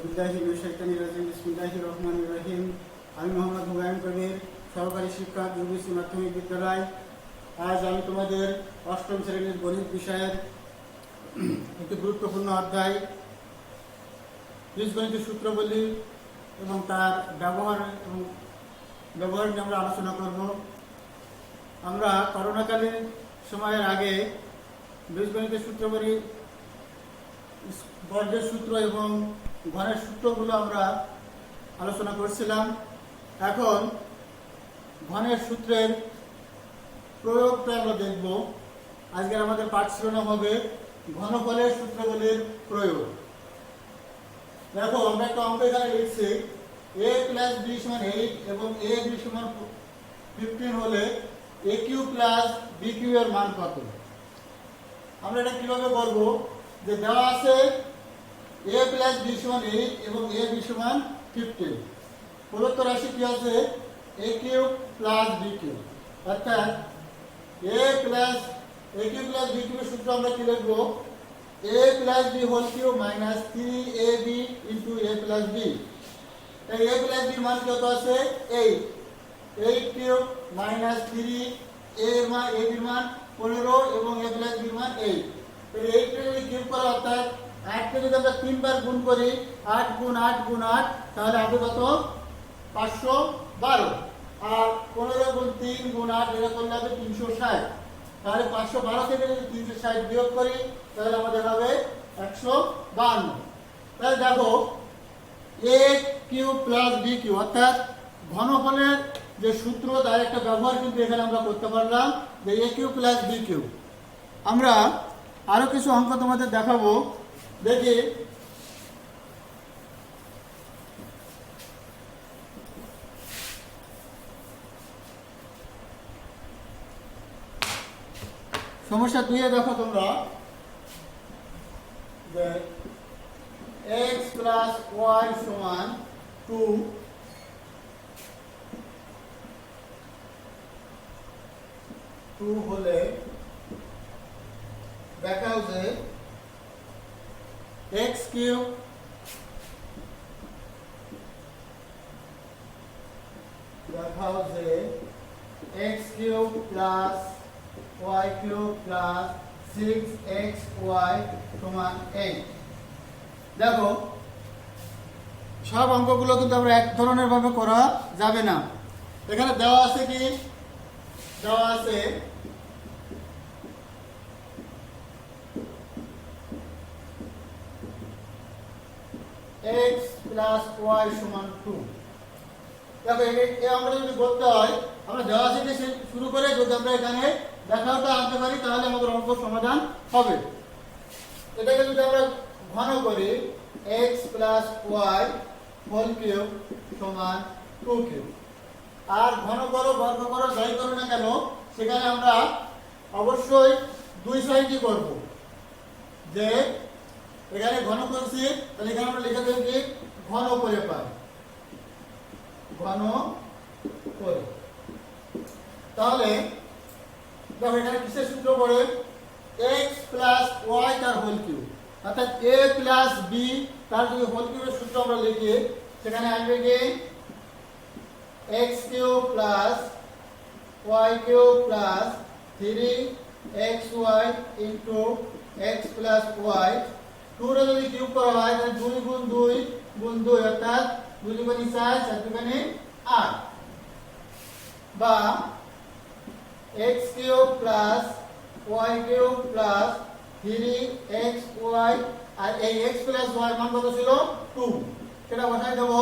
বিল্লাহি মিনাশ শাইতানির রাজিম। বিসমিল্লাহির রহমানির রহিম। আমি মোহাম্মদ হুমায়ুন কবির, সহকারী শিক্ষক, ইউবিসি মাধ্যমিক বিদ্যালয়। আজ আমি তোমাদের অষ্টম শ্রেণীর গণিত বিষয়ের একটি গুরুত্বপূর্ণ অধ্যায় বীজগণিতের সূত্রাবলী এবং তার ব্যবহার নিয়ে আমরা আলোচনা করব। আমরা করোনাকালীন সময়ের আগে বীজগণিতের সূত্রাবলী, বর্গের সূত্র এবং ঘনের সূত্রগুলো আমরা আলোচনা করছিলাম। এখন ঘনের সূত্রের প্রয়োগটা আমরা দেখব। আজকের আমাদের পাঠ শিরোনাম হবে ঘনফলের সূত্রাবলীর প্রয়োগ। দেখো, আমরা একটা অঙ্ক এখানে লিখছি, a প্লাস b সমান 8 এবং a b সমান 15 হলে a cube plus b cube এর মান কত? আমরা এটা কিভাবে করব? যে দেওয়া আছে a প্লাস b সমান 8 এবং a b সমান 15, প্রদত্ত রাশি কি আছে? a cube plus b cube, অর্থাৎ a প্লাস b কিউবের সূত্র আমরা কি লিখব? a plus b whole cube minus 3ab into a plus b। তাই a প্লাস b মান কত আছে? 8 কিউব মাইনাস 3 a এর মান, a এর মান 15 এবং a প্লাস b এর মান 8। তো 8 কে যদি কিউব করা, অর্থাৎ 8 কে যদি আমরা 3 বার গুণ করি, 8 গুণ 8 গুণ 8, তাহলে হবে কত? 512। আর 15 গুণ 3 গুণ 8 এটা করলে হবে 360। তাহলে 512 থেকে যদি 360 বিয়োগ করি, তাহলে আমাদের হবে 152। তাহলে দেখো, a cube plus b cube অর্থাৎ ঘনফলের যে সূত্র, তার একটা ব্যবহার কিন্তু এখানে আমরা করতে পারলাম, যে a cube plus b cube. আমরা আরো কিছু অঙ্ক তোমাদের দেখাবো, দেখি। সমস্যা 2 দেখো তোমরা, যে x প্লাস y সমান 2 হলে দেখাও যে x cube plus y cube plus 6xy সমান 8। দেখো, সব অঙ্কগুলো কিন্তু আমরা এক ধরনের ভাবে করা যাবে না। এখানে দেওয়া আছে কি? দেওয়া আছে x প্লাস y সমান 2। দেখো, এই অঙ্কটা যদি করতে হয়, আমরা দেওয়া আছে শুরু করে যদি আমরা এখানে দেখাওটা আনতে পারি, তাহলে আমাদের অঙ্ক সমাধান হবে। এটাকে যদি আমরা ঘন করি, x plus y whole cube সমান 2 কিউব। আর ঘন করো, বর্গ করো, যাই করো না কেন, সেখানে আমরা অবশ্যই দুই সাইডই করব। যে এখানে ঘন করছি, তাহলে এখানে আমরা লিখে দেব কি? ঘন করে পাই, ঘন করে। তাহলে দেখো, এখানে কিসের সূত্র পড়ে? x প্লাস y তার হোল কিউব, অর্থাৎ a প্লাস b তার যদি হোল কিউবের সূত্র আমরা লিখি, সেখানে আসবে কি? x cube plus y cube plus 3xy into x plus y। 2 রে যদি কিউব করা হয়, তাহলে 2 গুণ 2 গুণ 2, অর্থাৎ 2 দুগুণে 4, 4 দুগুণে 8। বা x cube plus y cube plus 3xy, আর এই x প্লাস y মান কত ছিল? 2। সেটা বসাই দেবো,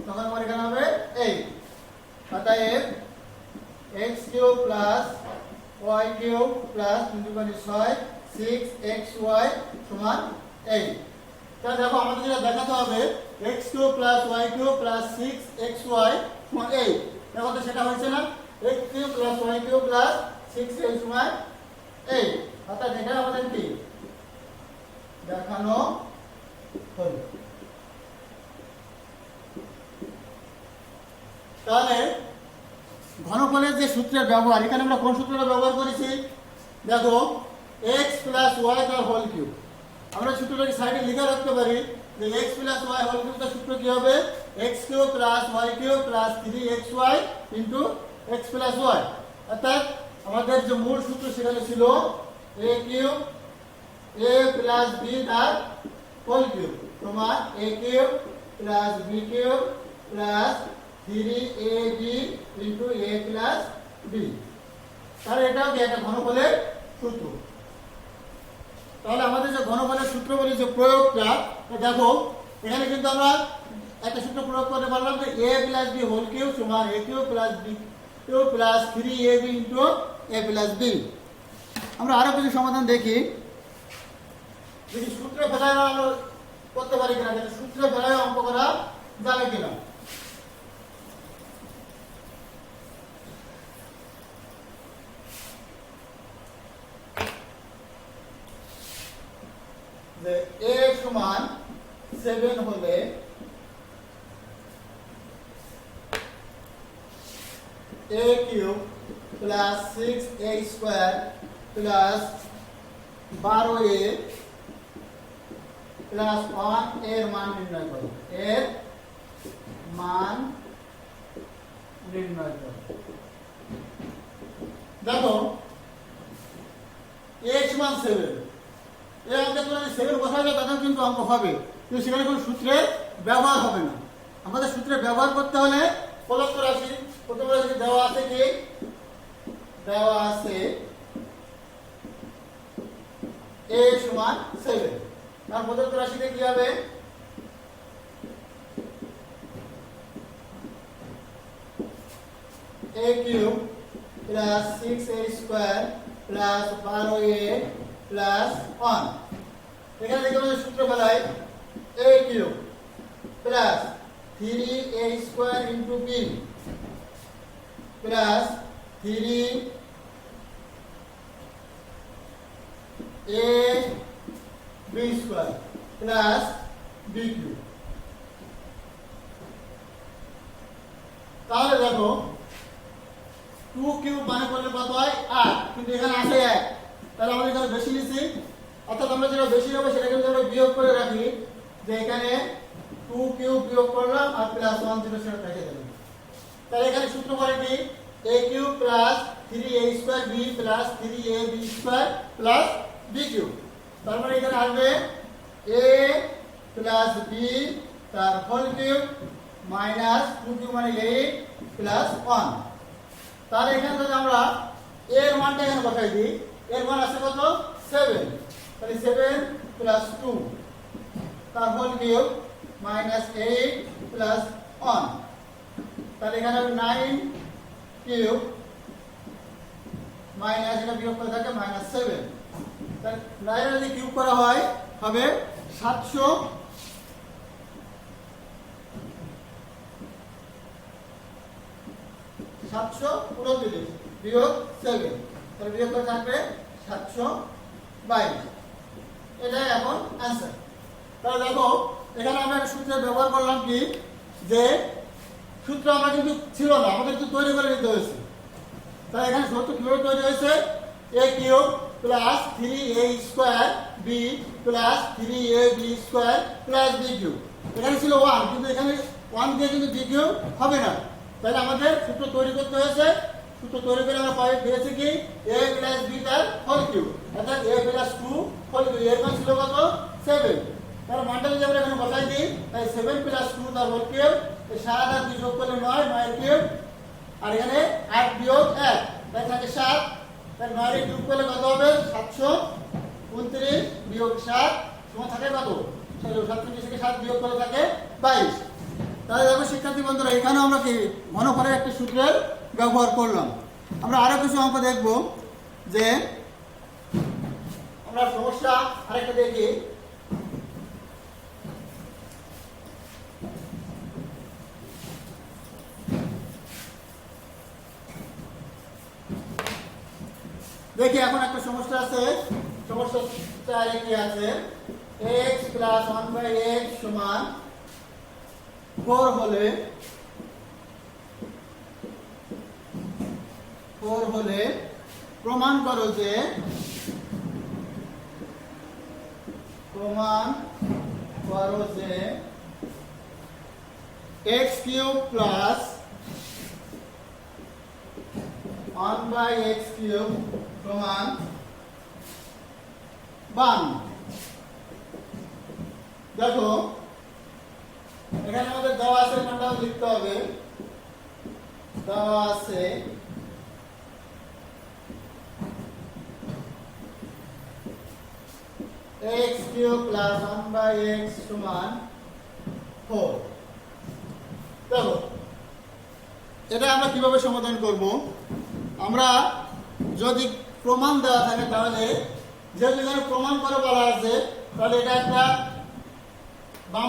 তখন আমার এখানে হবে 8। অতএব x cube plus y cube plus 2 দুগুণে 6, 6xy সমান 8। তাহলে দেখো, আমাদের যেটা দেখাতে হবে x cube plus y cube plus 6xy সমান 8। দেখো তো সেটা হয়েছে না? x cube plus y cube plus 6x সমান 8, অর্থাৎ এটা আমাদের কি দেখানো হলো। তাহলে ঘনফলের যে সূত্রের ব্যবহার, এখানে আমরা কোন সূত্রটা ব্যবহার করেছি? দেখো, x প্লাস y তার হোল কিউব। আমরা সূত্রটাকে সাইডে লিখে রাখতে পারি, যে x প্লাস y হোল কিউবের সূত্র কি হবে x cube plus y cube plus 3xy into x plus y। অর্থাৎ আমাদের যে মূল সূত্র সেখানে ছিল a cube a plus b তার হোল কিউব সমান a cube plus b cube plus 3ab into a plus b। তাহলে এটাও কি একটা ঘনফলের সূত্র। তাহলে আমাদের যে ঘনফলের সূত্র বলি যে প্রয়োগটা দেখো এখানে কিন্তু আমরা একটা সূত্র প্রয়োগ করতে পারলাম যে a plus b whole cube সমান a cube plus b cube plus 3ab into a plus b। আমরা আরো কিছু সমাধান দেখি যদি সূত্রে ফেলায় আমরা করতে পারি কিনা, সূত্রে ফেলায় অঙ্ক করা যাবে কিনা। যে a সমান 7 হলে a cube plus 6a square plus 12a plus 1 এর মান নির্ণয় করো, এর মান নির্ণয় করো। দেখো a সমান 7, এই অঙ্কের তুলনায় 7 বসাবে তখন কিন্তু অঙ্ক হবে, কিন্তু সেখানে কোনো সূত্রের ব্যবহার হবে না। আমাদের সূত্রের ব্যবহার করতে হলে প্রদত্ত রাশি প্রথম রাশি দেওয়া আছে কি দেওয়া আছে a সমান 7, তার প্রদত্ত রাশিতে কি হবে a cube plus 6a square plus 12a plus 1। এখানে দেখে আমাদের সূত্র ফেলায় a cube plus 3a square into b plus 3a b square plus b cube. তাহলে দেখো 2 কিউব মানে করলে কত হয় 8, কিন্তু এখানে আছে 1, তাহলে আমরা এখানে বেশি নিছি, অর্থাৎ আমরা যেটা বেশি হবে সেটা কিন্তু আমরা বিয়োগ করে রাখি, যে এখানে 2 কিউব বিয়োগ করলাম আর প্লাস 1 0 সেটা রেখে দিলাম। তাহলে এখানে সূত্র পড়ে কি a cube plus 3a square b plus 3ab square plus b cube. তার মানে এখানে আসবে a প্লাস b তার হোল কিউব মাইনাস 2 কিউব মানে 8 প্লাস 1। তাহলে এখানে যদি আমরা a এর মানটা এখানে বসাই দিই, এর মান আছে কত 7, তাহলে 7 প্লাস 2 তার হোল কিউব মাইনাস 8 প্লাস 1। তাহলে এখানে 9 কিউব মাইনাস এটা বিয়োগ করে থাকে মাইনাস 7, তাহলে 9 যদি কিউব করা হয় হবে 729 বিয়োগ 7, তাহলে বিয়োগ করে থাকবে 722। এটাই এখন অ্যান্সার। তাহলে দেখো এখানে আমরা একটা সূত্রের ব্যবহার করলাম কি, যে সূত্র আমরা কিন্তু ছিল না, আমাদের কিন্তু তৈরি করে নিতে হয়েছে। তাহলে এখানে সূত্র কিভাবে তৈরি হয়েছে a cube plus 3a square b plus 3ab square plus b cube. এখানে ছিল 1, কিন্তু এখানে 1 দিয়ে কিন্তু b কিউব হবে না, তাহলে আমাদের সূত্র তৈরি করতে হয়েছে। সূত্র তৈরি করে আমরা পেয়েছি কি a প্লাস b তার হোল কিউব, অর্থাৎ a প্লাস 2 হোল কিউব। এর মান ছিল কত 7, তার মানটা যদি আমরা এখানে বসাই দিই তাই 7 প্লাস 2 তার হোল কিউব, 7 আর 2 যোগ করলে 9, 9 কিউব, আর এখানে 8 বিয়োগ 1 তাই থাকে 7, তাই 9 এর কিউব করলে কত হবে 729 বিয়োগ 7 সমান থাকে কত 37 থেকে 7 বিয়োগ করলে থাকে 22। তাহলে দেখো শিক্ষার্থী বন্ধুরা এখানে আমরা কি ঘনফলের একটা সূত্রের ব্যবহার করলাম। আমরা আরো কিছু অঙ্ক দেখব, যে আমরা সমস্যা আরেকটা দেখি। দেখি এখন একটা সমস্যা আছে, সমস্যা 4 কি আছে x প্লাস 1/x সমান 4 হলে প্রমাণ করো যে করো যে x cube plus 1/x cube সমান 52। দেখো এখানে আমাদের দেওয়া আছে, নামটাও লিখতে হবে। দেওয়া আছে x কিউব প্লাস 1/x সমান 4। দেখো এটা আমরা কিভাবে সমাধান করব? আমরা যদি প্রমাণ দেওয়া থাকে তাহলে, যেহেতু এখানে প্রমাণ করে বলা আছে, তাহলে এটা একটা বাম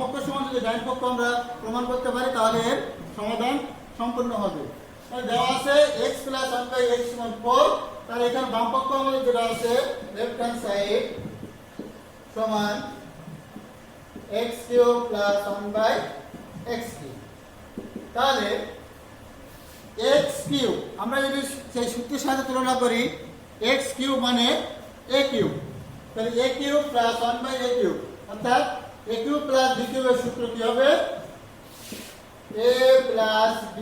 পক্ষ সমান যদি ডান পক্ষ আমরা প্রমাণ করতে পারি তাহলে এর সমাধান সম্পূর্ণ হবে। তাহলে দেওয়া আছে x প্লাস 1/x সমান 4। তাহলে এখানে বাম পক্ষ আমাদের যেটা আছে লেফট হ্যান্ড সাইড সমান x cube plus 1/x cube. তাহলে x কিউব আমরা যদি সেই সূত্রের সাথে তুলনা করি, x কিউব মানে a কিউব। তাহলে a cube plus 1/a cube, অর্থাৎ a কিউব প্লাস b কিউবের সূত্র কি হবে? a plus b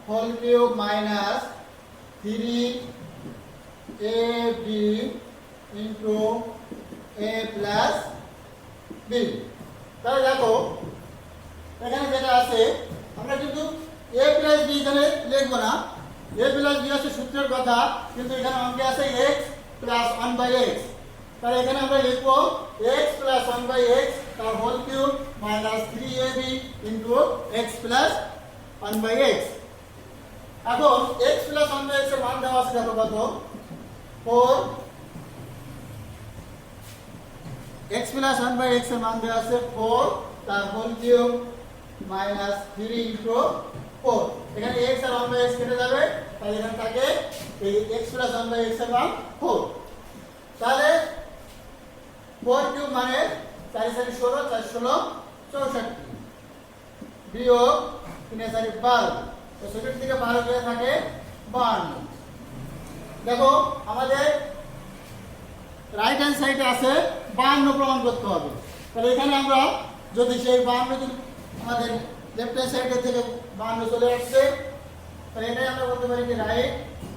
whole cube minus 3ab into a plus b। তাহলে দেখো এখানে যেটা আছে, আমরা কিন্তু a প্লাস b এখানে লিখবো না। a প্লাস b আছে সূত্রের কথা, কিন্তু এখানে অঙ্কে আছে x প্লাস 1/x। তাহলে এখানে আমরা লিখবো x প্লাস 1/x তার whole cube minus 3ab into x plus 1/x। এখন x প্লাস 1/x এর মান দেওয়া আছে দেখো কত? 4। x প্লাস 1/x এর মান দেওয়া আছে 4 তার হোল কিউব মাইনাস 3 ইন্টু 4। এখানে x আর 1/x কেটে যাবে, তাহলে এখানে থাকে এই x প্লাস 1/x এর মান 4। তাহলে 4 কিউব মানে 4 4 16, 4 16 64 বিয়োগ 3 4 12। তো 64 থেকে 12 গিয়ে থাকে 52। দেখো আমাদের রাইট হ্যান্ড সাইডে আছে 52 প্রমাণ করতে হবে। তাহলে এখানে আমরা যদি সেই 52 যদি আমাদের লেফট হ্যান্ড সাইডে থেকে 52 চলে আসছে, তাহলে এটাই আমরা বলতে পারি যে রাইট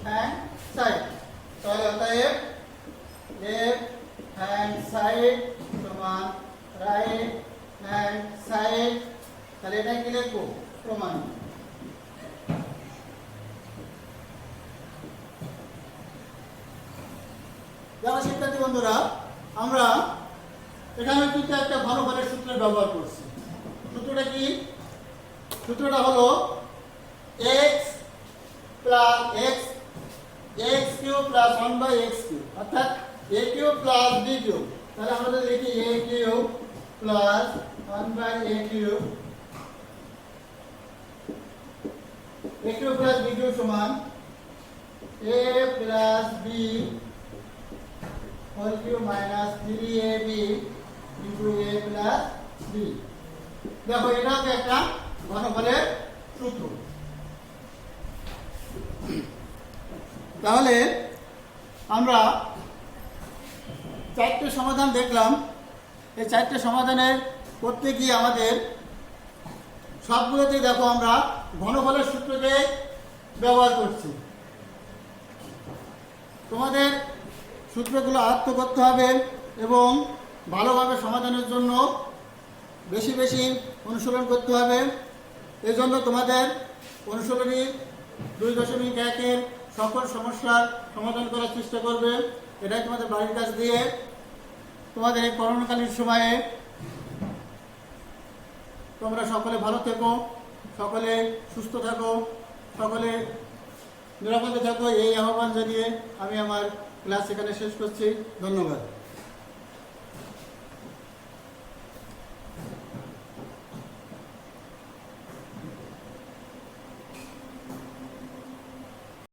হ্যান্ড সাইড। তাহলে অতএব লেফট হ্যান্ড সাইড সমান রাইট হ্যান্ড সাইড। তাহলে এটা কি লিখবো? প্রমাণ। যারা শিক্ষার্থী বন্ধুরা, আমরা এখানে কিন্তু একটা ঘনফলের সূত্রের ব্যবহার করছি। সূত্রটা কি? সূত্রটা হলো x plus x cube plus 1/x cube, অর্থাৎ a cube plus b cube. তাহলে আমরা লিখি a cube plus 1/a cube, a cube plus b cube সমান a plus b whole cube minus 3ab into a plus b। দেখো এটা হচ্ছে একটা ঘনফলের সূত্র। তাহলে আমরা 4টে সমাধান দেখলাম। এই 4টে সমাধানের করতে গিয়ে আমাদের সবগুলোতেই দেখো আমরা ঘনফলের সূত্রকে ব্যবহার করছি। তোমাদের সূত্রগুলো আয়ত্ত করতে হবে এবং ভালোভাবে সমাধানের জন্য বেশি বেশি অনুশীলন করতে হবে। এই জন্য তোমাদের অনুশীলনী 2.1-এর সকল সমস্যার সমাধান করার চেষ্টা করবে। এটাই তোমাদের বাড়ির কাজ দিয়ে তোমাদের এই করোনাকালীন সময়ে তোমরা সকলে ভালো থেকো, সকলে সুস্থ থাকো, সকলে নিরাপদে থাকো, এই আহ্বান জানিয়ে আমি আমার ক্লাস এখানে শেষ করছি। ধন্যবাদ।